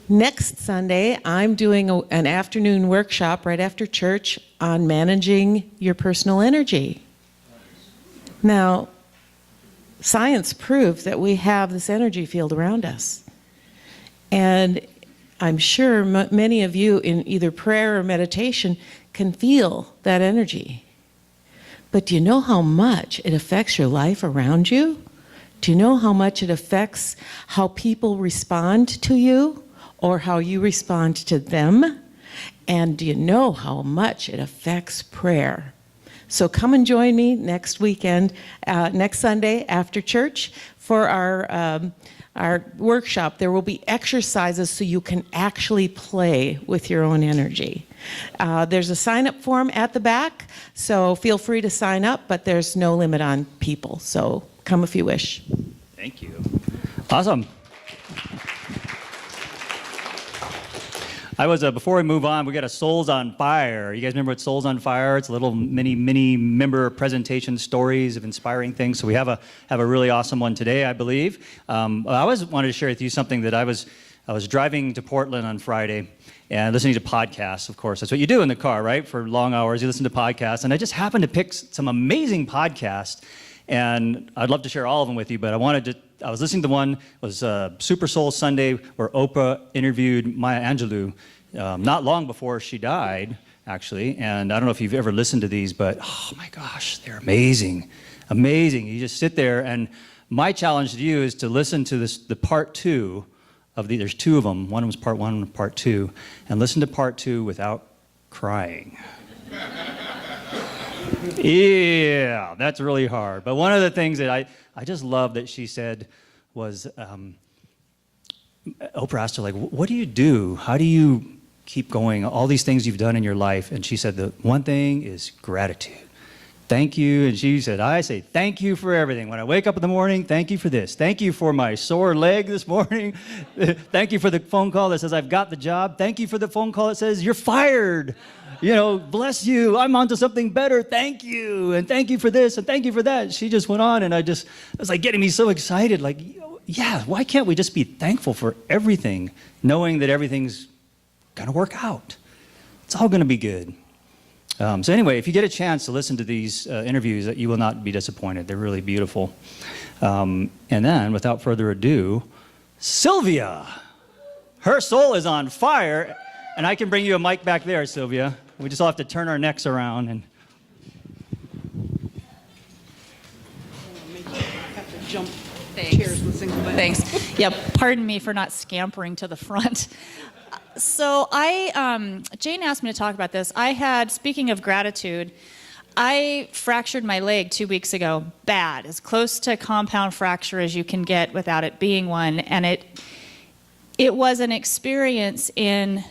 Next Sunday, I'm doing an afternoon workshop right after church on managing your personal energy. Now, science proves that we have this energy field around us. And I'm sure many of you in either prayer or meditation can feel that energy. But do you know how much it affects your life around you? Do you know how much it affects how people respond to you or how you respond to them? And do you know how much it affects prayer? So come and join me next weekend, next Sunday after church for our workshop. There will be exercises so you can actually play with your own energy. There's a sign-up form at the back, so feel free to sign up, but there's no limit on people, so come if you wish. Thank you. Awesome. Before we move on, we got a Souls on Fire. You guys remember what Souls on Fire? It's a little mini member presentation stories of inspiring things. So we have a really awesome one today, I believe. I always wanted to share with you something that I was driving to Portland on Friday and listening to podcasts, of course. That's what you do in the car, right? For long hours, you listen to podcasts. And I just happened to pick some amazing podcasts. And I'd love to share all of them with you, but I was listening to one, it was Super Soul Sunday, where Oprah interviewed Maya Angelou not long before she died, actually. And I don't know if you've ever listened to these, but oh my gosh, they're amazing. Amazing. You just sit there, and my challenge to you is to listen to the part two of there's two of them. One was part one and part two, and listen to part two without crying. Yeah, that's really hard. But one of the things that I just love that she said was, Oprah asked her, like, what do you do? How do you keep going? All these things you've done in your life. And she said, the one thing is gratitude. Thank you. And she said, I say thank you for everything. When I wake up in the morning, thank you for this. Thank you for my sore leg this morning. Thank you for the phone call that says I've got the job. Thank you for the phone call that says you're fired. You know, bless you. I'm onto something better. Thank you. And thank you for this. And thank you for that. She just went on, and it was like getting me so excited. Like, yeah, why can't we just be thankful for everything, knowing that everything's going to work out? It's all going to be good. So anyway, if you get a chance to listen to these interviews, you will not be disappointed. They're really beautiful. And then, without further ado, Cylvia. Her soul is on fire. And I can bring you a mic back there, Cylvia. We just all have to turn our necks around. And have to jump chairs with single leg. Thanks. Yeah, pardon me for not scampering to the front. So Jane asked me to talk about this. Speaking of gratitude, I fractured my leg 2 weeks ago, bad, as close to compound fracture as you can get without it being one. And it was an experience in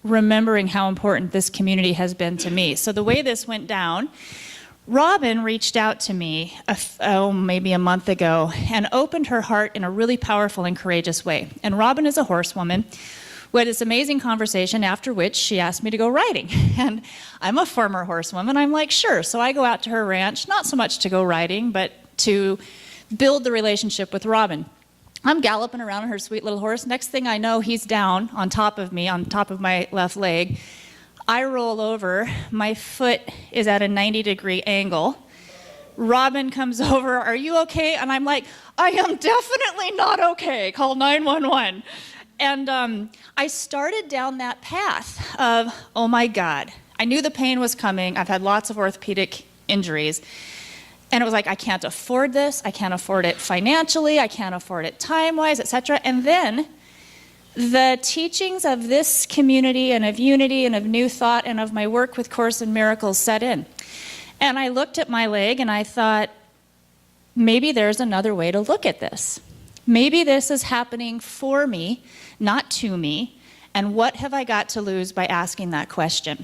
remembering how important this community has been to me. So the way this went down, Robin reached out to me maybe a month ago and opened her heart in a really powerful and courageous way. And Robin is a horsewoman. We had this amazing conversation, after which she asked me to go riding. And I'm a former horsewoman. I'm like, sure. So I go out to her ranch, not so much to go riding, but to build the relationship with Robin. I'm galloping around on her sweet little horse. Next thing I know, he's down on top of me, on top of my left leg. I roll over. My foot is at a 90-degree angle. Robin comes over, are you okay? And I'm like, I am definitely not okay. Call 911. And I started down that path of, oh my God. I knew the pain was coming. I've had lots of orthopedic injuries. And it was like, I can't afford this. I can't afford it financially. I can't afford it time-wise, etc. And then the teachings of this community and of unity and of new thought and of my work with Course in Miracles set in. And I looked at my leg and I thought, maybe there's another way to look at this. Maybe this is happening for me, not to me. And what have I got to lose by asking that question?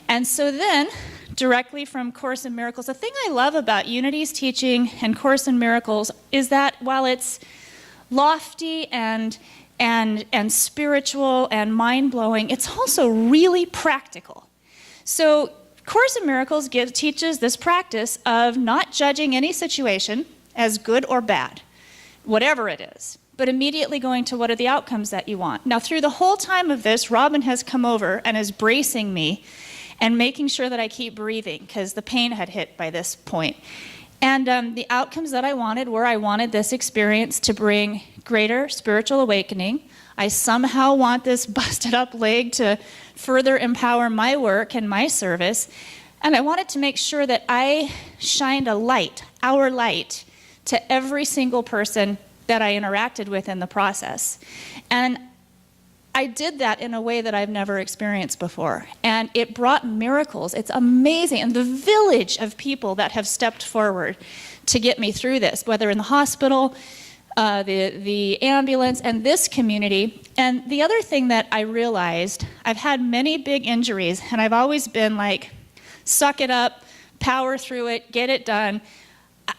And so then, directly from Course in Miracles, the thing I love about Unity's teaching and Course in Miracles is that while it's lofty and spiritual and mind-blowing, it's also really practical. So Course in Miracles teaches this practice of not judging any situation as good or bad, whatever it is. but immediately going to what are the outcomes that you want. Now, through the whole time of this, Robin has come over and is bracing me and making sure that I keep breathing because the pain had hit by this point. And the outcomes that I wanted were I wanted this experience to bring greater spiritual awakening. I somehow want this busted up leg to further empower my work and my service. And I wanted to make sure that I shined a light, our light, to every single person that I interacted with in the process. And I did that in a way that I've never experienced before. And it brought miracles. It's amazing. And the village of people that have stepped forward to get me through this, whether in the hospital, the ambulance, and this community. And the other thing that I realized, I've had many big injuries, and I've always been like, suck it up, power through it, get it done.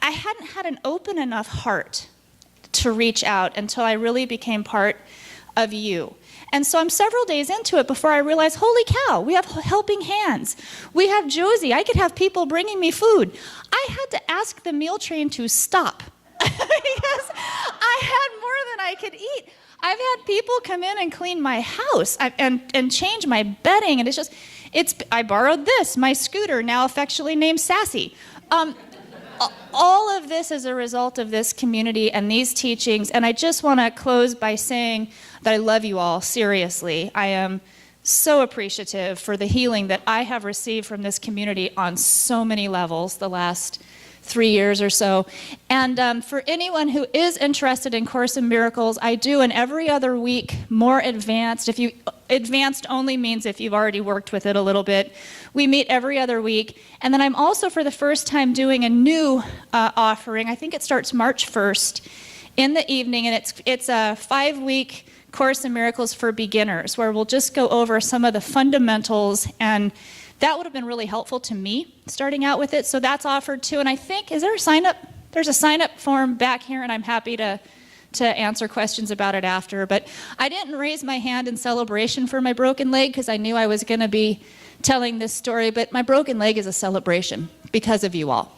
I hadn't had an open enough heart to reach out until I really became part of you. And so I'm several days into it before I realized, holy cow, we have helping hands. We have Josie. I could have people bringing me food. I had to ask the meal train to stop because I had more than I could eat. I've had people come in and clean my house and change my bedding. And I borrowed this, my scooter, now affectionately named Sassy. All of this is a result of this community and these teachings. And I just want to close by saying that I love you all, seriously. I am so appreciative for the healing that I have received from this community on so many levels the last 3 years or so. And for anyone who is interested in Course in Miracles, I do an every other week, more advanced. Advanced only means if you've already worked with it a little bit. We meet every other week. And then I'm also, for the first time, doing a new offering. I think it starts March 1st in the evening, and it's a 5-week Course in Miracles for beginners, where we'll just go over some of the fundamentals, and that would have been really helpful to me starting out with it. So that's offered too. And I think, is there a sign up? There's a sign up form back here, and I'm happy to answer questions about it after. But I didn't raise my hand in celebration for my broken leg because I knew I was going to be telling this story. But my broken leg is a celebration because of you all.